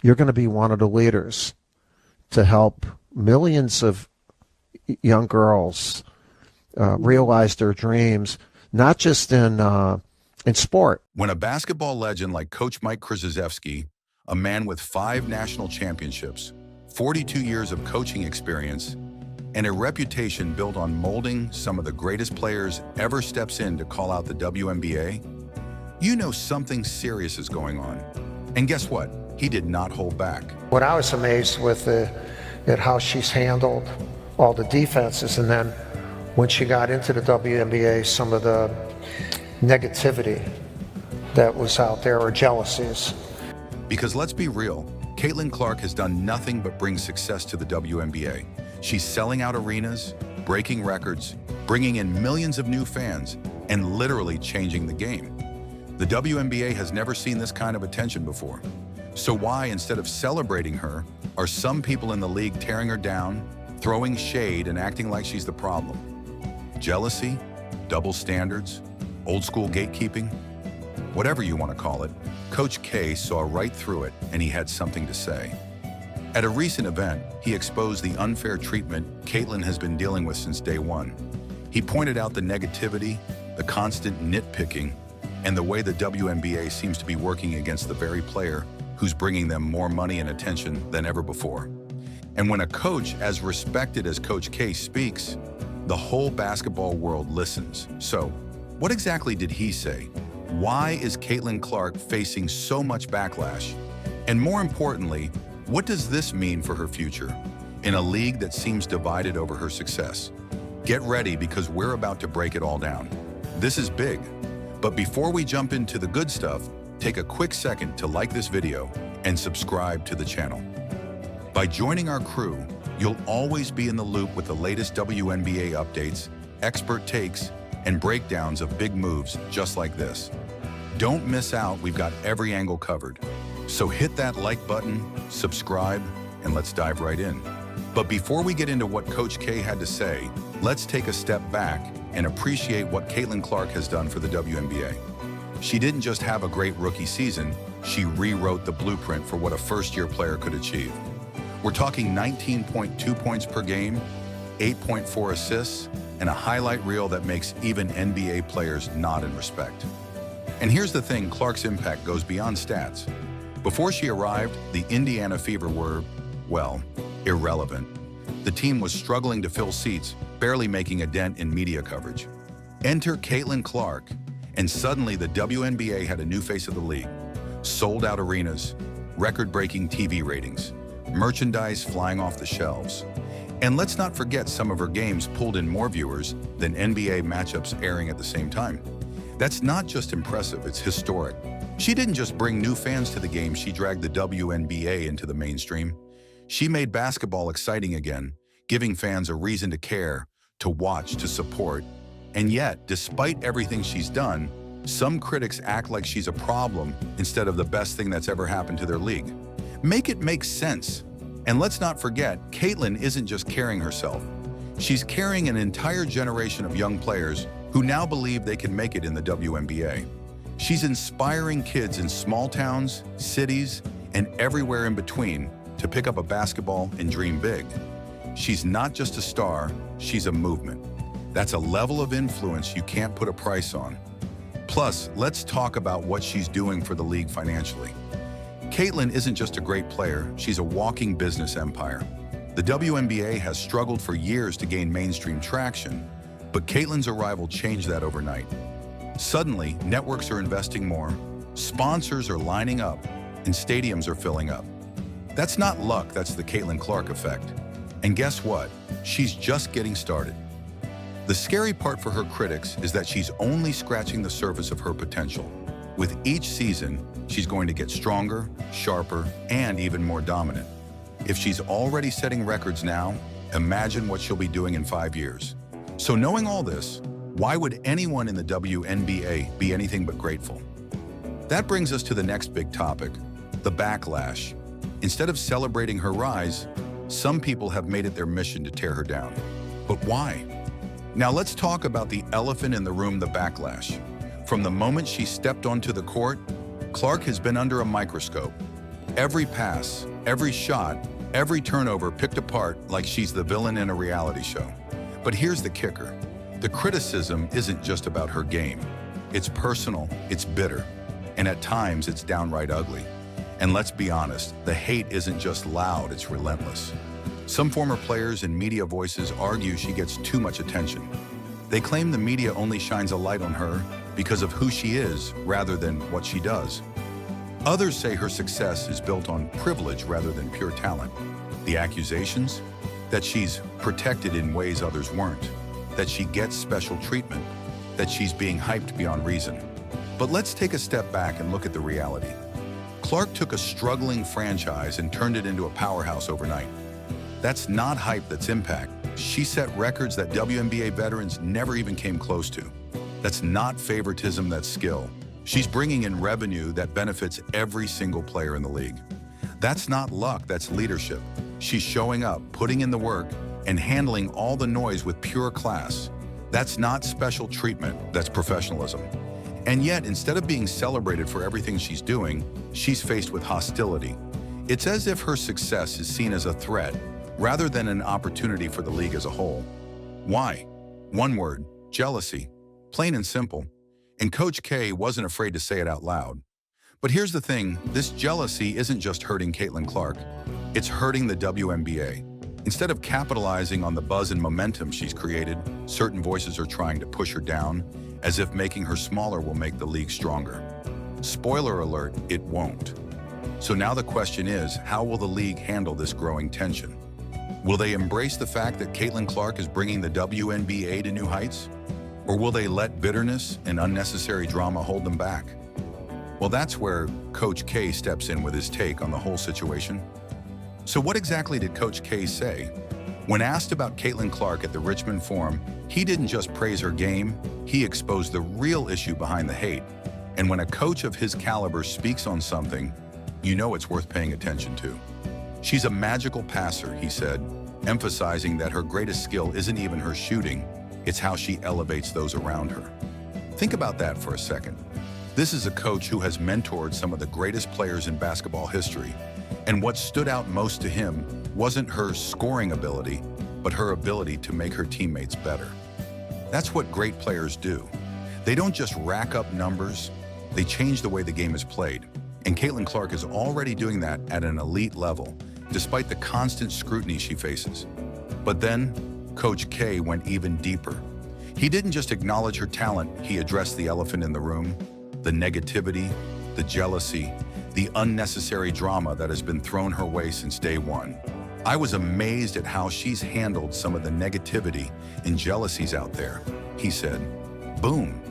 you're going to be one of the leaders to help millions of young girls realize their dreams, not just in sport. When a basketball legend like Coach Mike Krzyzewski, a man with 5 national championships, 42 years of coaching experience, and a reputation built on molding some of the greatest players ever, steps in to call out the WNBA, you know something serious is going on. And guess what? He did not hold back. What I was amazed with at how she's handled all the defenses, and then when she got into the WNBA, some of the negativity that was out there, or jealousies. Because let's be real, Caitlin Clark has done nothing but bring success to the WNBA. She's selling out arenas, breaking records, bringing in millions of new fans, and literally changing the game. The WNBA has never seen this kind of attention before. So why, instead of celebrating her, are some people in the league tearing her down, throwing shade, and acting like she's the problem? Jealousy? Double standards? Old school gatekeeping? Whatever you want to call it, Coach K saw right through it, and he had something to say. At a recent event, he exposed the unfair treatment Caitlin has been dealing with since day one. He pointed out the negativity, the constant nitpicking, and the way the WNBA seems to be working against the very player who's bringing them more money and attention than ever before. And when a coach as respected as Coach K speaks, the whole basketball world listens. So, what exactly did he say? Why is Caitlin Clark facing so much backlash? And more importantly, what does this mean for her future in a league that seems divided over her success? Get ready, because we're about to break it all down. This is big. But before we jump into the good stuff, take a quick second to like this video and subscribe to the channel. By joining our crew, you'll always be in the loop with the latest WNBA updates, expert takes, and breakdowns of big moves just like this. Don't miss out, we've got every angle covered. So hit that like button, subscribe, and let's dive right in. But before we get into what Coach K had to say, let's take a step back and appreciate what Caitlin Clark has done for the WNBA. She didn't just have a great rookie season, she rewrote the blueprint for what a first-year player could achieve. We're talking 19.2 points per game, 8.4 assists, and a highlight reel that makes even NBA players nod in respect. And here's the thing, Clark's impact goes beyond stats. Before she arrived, the Indiana Fever were, well, irrelevant. The team was struggling to fill seats, barely making a dent in media coverage. Enter Caitlin Clark, and suddenly the WNBA had a new face of the league. Sold-out arenas, record-breaking TV ratings, merchandise flying off the shelves. And let's not forget, some of her games pulled in more viewers than NBA matchups airing at the same time. That's not just impressive, it's historic. She didn't just bring new fans to the game, she dragged the WNBA into the mainstream. She made basketball exciting again, giving fans a reason to care, to watch, to support. And yet, despite everything she's done, some critics act like she's a problem instead of the best thing that's ever happened to their league. Make it make sense. And let's not forget, Caitlin isn't just carrying herself. She's carrying an entire generation of young players who now believe they can make it in the WNBA. She's inspiring kids in small towns, cities, and everywhere in between to pick up a basketball and dream big. She's not just a star, she's a movement. That's a level of influence you can't put a price on. Plus, let's talk about what she's doing for the league financially. Caitlin isn't just a great player, she's a walking business empire. The WNBA has struggled for years to gain mainstream traction, but Caitlin's arrival changed that overnight. Suddenly, networks are investing more, sponsors are lining up, and stadiums are filling up. That's not luck, that's the Caitlin Clark effect. And guess what? She's just getting started. The scary part for her critics is that she's only scratching the surface of her potential. With each season, she's going to get stronger, sharper, and even more dominant. If she's already setting records now, imagine what she'll be doing in 5 years. So knowing all this, why would anyone in the WNBA be anything but grateful? That brings us to the next big topic, the backlash. Instead of celebrating her rise, some people have made it their mission to tear her down. But why? Now let's talk about the elephant in the room, the backlash. From the moment she stepped onto the court, Clark has been under a microscope. Every pass, every shot, every turnover picked apart like she's the villain in a reality show. But here's the kicker. The criticism isn't just about her game. It's personal, it's bitter, and at times it's downright ugly. And let's be honest, the hate isn't just loud, it's relentless. Some former players and media voices argue she gets too much attention. They claim the media only shines a light on her because of who she is rather than what she does. Others say her success is built on privilege rather than pure talent. The accusations? That she's protected in ways others weren't, that she gets special treatment, that she's being hyped beyond reason. But let's take a step back and look at the reality. Clark took a struggling franchise and turned it into a powerhouse overnight. That's not hype, that's impact. She set records that WNBA veterans never even came close to. That's not favoritism, that's skill. She's bringing in revenue that benefits every single player in the league. That's not luck, that's leadership. She's showing up, putting in the work, and handling all the noise with pure class. That's not special treatment, that's professionalism. And yet, instead of being celebrated for everything she's doing, she's faced with hostility. It's as if her success is seen as a threat, rather than an opportunity for the league as a whole. Why? One word: jealousy. Plain and simple. And Coach K wasn't afraid to say it out loud. But here's the thing, this jealousy isn't just hurting Caitlin Clark, it's hurting the WNBA. Instead of capitalizing on the buzz and momentum she's created, certain voices are trying to push her down, as if making her smaller will make the league stronger. Spoiler alert, it won't. So now the question is, how will the league handle this growing tension? Will they embrace the fact that Caitlin Clark is bringing the WNBA to new heights? Or will they let bitterness and unnecessary drama hold them back? Well, that's where Coach K steps in with his take on the whole situation. So what exactly did Coach K say? When asked about Caitlin Clark at the Richmond Forum, he didn't just praise her game, he exposed the real issue behind the hate. And when a coach of his caliber speaks on something, you know it's worth paying attention to. She's a magical passer, he said, emphasizing that her greatest skill isn't even her shooting, it's how she elevates those around her. Think about that for a second. This is a coach who has mentored some of the greatest players in basketball history, and what stood out most to him wasn't her scoring ability, but her ability to make her teammates better. That's what great players do. They don't just rack up numbers, they change the way the game is played. And Caitlin Clark is already doing that at an elite level, despite the constant scrutiny she faces. But then, Coach K went even deeper. He didn't just acknowledge her talent, he addressed the elephant in the room, the negativity, the jealousy, the unnecessary drama that has been thrown her way since day one. I was amazed at how she's handled some of the negativity and jealousies out there. He said, boom,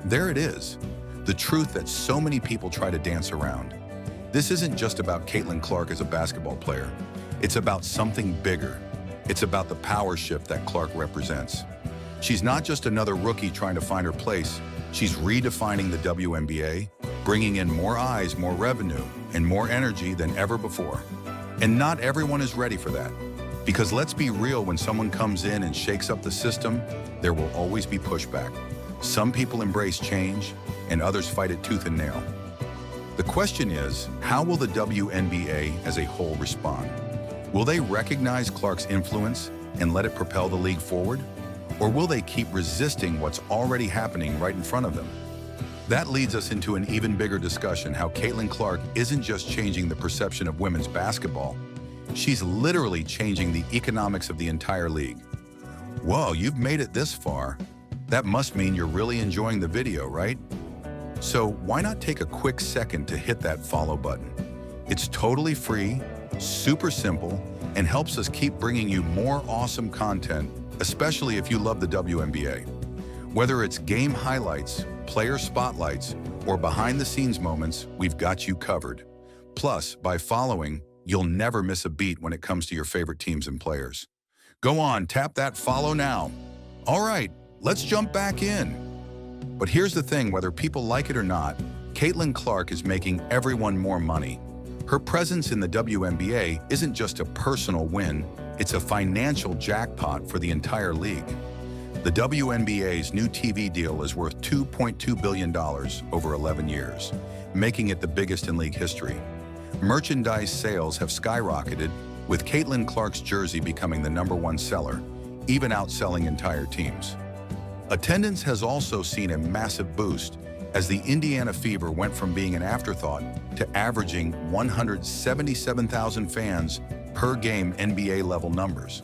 there it is. The truth that so many people try to dance around. This isn't just about Caitlin Clark as a basketball player. It's about something bigger. It's about the power shift that Clark represents. She's not just another rookie trying to find her place. She's redefining the WNBA, bringing in more eyes, more revenue, and more energy than ever before. And not everyone is ready for that. Because let's be real, when someone comes in and shakes up the system, there will always be pushback. Some people embrace change, and others fight it tooth and nail. The question is, how will the WNBA as a whole respond? Will they recognize Clark's influence and let it propel the league forward? Or will they keep resisting what's already happening right in front of them? That leads us into an even bigger discussion, how Caitlin Clark isn't just changing the perception of women's basketball, she's literally changing the economics of the entire league. Whoa, you've made it this far. That must mean you're really enjoying the video, right? So why not take a quick second to hit that follow button? It's totally free, super simple, and helps us keep bringing you more awesome content, especially if you love the WNBA. Whether it's game highlights, player spotlights, or behind-the-scenes moments, we've got you covered. Plus, by following, you'll never miss a beat when it comes to your favorite teams and players. Go on, tap that follow now. All right, let's jump back in. But here's the thing, whether people like it or not, Caitlin Clark is making everyone more money. Her presence in the WNBA isn't just a personal win, it's a financial jackpot for the entire league. The WNBA's new TV deal is worth $2.2 billion over 11 years, making it the biggest in league history. Merchandise sales have skyrocketed, with Caitlin Clark's jersey becoming the #1 seller, even outselling entire teams. Attendance has also seen a massive boost as the Indiana Fever went from being an afterthought to averaging 177,000 fans per game NBA-level numbers.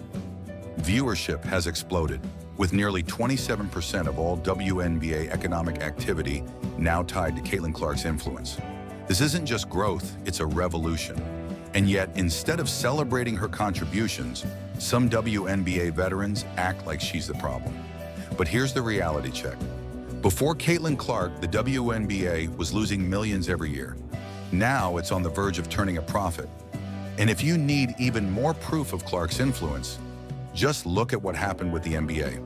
Viewership has exploded, with nearly 27% of all WNBA economic activity now tied to Caitlin Clark's influence. This isn't just growth, it's a revolution. And yet, instead of celebrating her contributions, some WNBA veterans act like she's the problem. But here's the reality check. Before Caitlin Clark, the WNBA was losing millions every year. Now it's on the verge of turning a profit. And if you need even more proof of Clark's influence, just look at what happened with the NBA.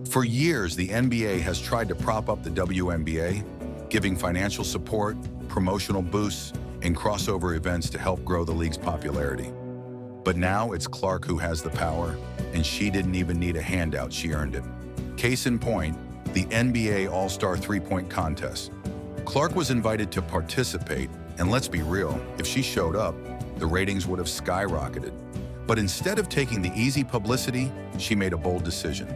For years, the NBA has tried to prop up the WNBA, giving financial support, promotional boosts, and crossover events to help grow the league's popularity. But now it's Clark who has the power, and she didn't even need a handout, she earned it. Case in point, the NBA All-Star three-point contest. Clark was invited to participate, and let's be real, if she showed up, the ratings would have skyrocketed. But instead of taking the easy publicity, she made a bold decision.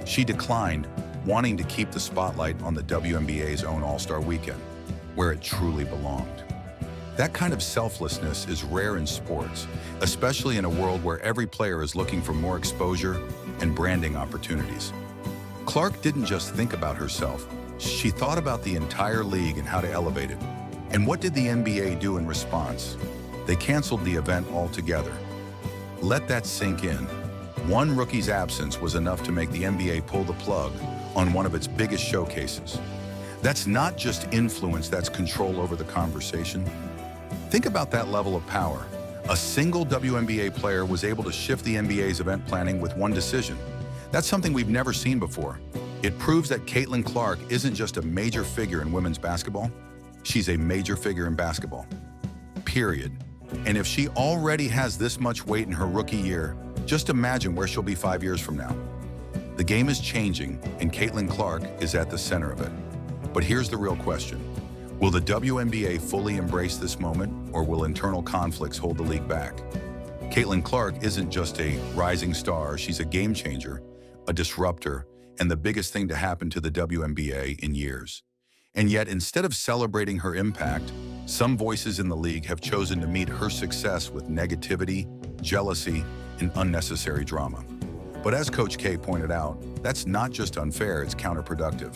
She declined, wanting to keep the spotlight on the WNBA's own All-Star weekend, where it truly belonged. That kind of selflessness is rare in sports, especially in a world where every player is looking for more exposure and branding opportunities. Clark didn't just think about herself, she thought about the entire league and how to elevate it. And what did the NBA do in response? They canceled the event altogether. Let that sink in. One rookie's absence was enough to make the NBA pull the plug on one of its biggest showcases. That's not just influence, that's control over the conversation. Think about that level of power. A single WNBA player was able to shift the NBA's event planning with one decision. That's something we've never seen before. It proves that Caitlin Clark isn't just a major figure in women's basketball, she's a major figure in basketball. Period. And if she already has this much weight in her rookie year, just imagine where she'll be 5 years from now. The game is changing, and Caitlin Clark is at the center of it. But here's the real question. Will the WNBA fully embrace this moment, or will internal conflicts hold the league back? Caitlin Clark isn't just a rising star, she's a game changer, a disruptor, and the biggest thing to happen to the WNBA in years. And yet, instead of celebrating her impact, some voices in the league have chosen to meet her success with negativity, jealousy, and unnecessary drama. But as Coach K pointed out, that's not just unfair, it's counterproductive.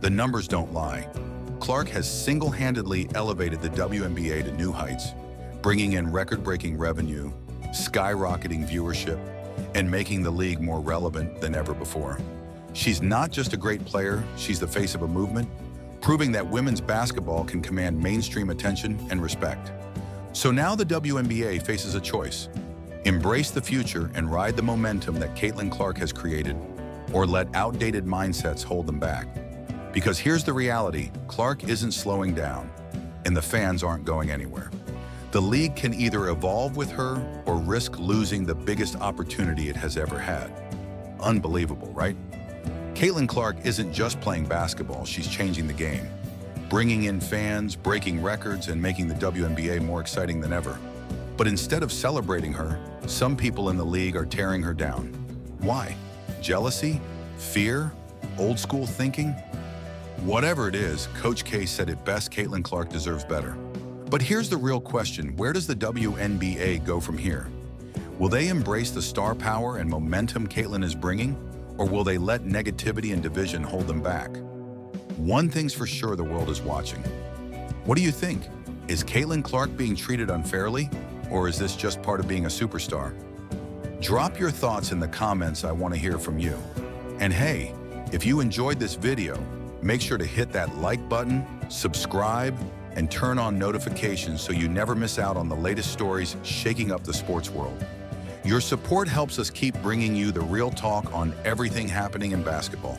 The numbers don't lie. Clark has single-handedly elevated the WNBA to new heights, bringing in record-breaking revenue, skyrocketing viewership, and making the league more relevant than ever before. She's not just a great player, she's the face of a movement, proving that women's basketball can command mainstream attention and respect. So now the WNBA faces a choice. Embrace the future and ride the momentum that Caitlin Clark has created, or let outdated mindsets hold them back. Because here's the reality, Clark isn't slowing down, and the fans aren't going anywhere. The league can either evolve with her or risk losing the biggest opportunity it has ever had. Unbelievable, right? Caitlin Clark isn't just playing basketball, she's changing the game, bringing in fans, breaking records, and making the WNBA more exciting than ever. But instead of celebrating her, some people in the league are tearing her down. Why? Jealousy? Fear? Old school thinking? Whatever it is, Coach K said it best, Caitlin Clark deserves better. But here's the real question, where does the WNBA go from here? Will they embrace the star power and momentum Caitlin is bringing, or will they let negativity and division hold them back? One thing's for sure, the world is watching. What do you think? Is Caitlin Clark being treated unfairly, or is this just part of being a superstar? Drop your thoughts in the comments, I want to hear from you. And hey, if you enjoyed this video, make sure to hit that like button, subscribe, and turn on notifications so you never miss out on the latest stories shaking up the sports world. Your support helps us keep bringing you the real talk on everything happening in basketball.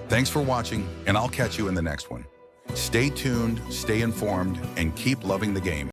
Thanks for watching, and I'll catch you in the next one. Stay tuned, stay informed, and keep loving the game.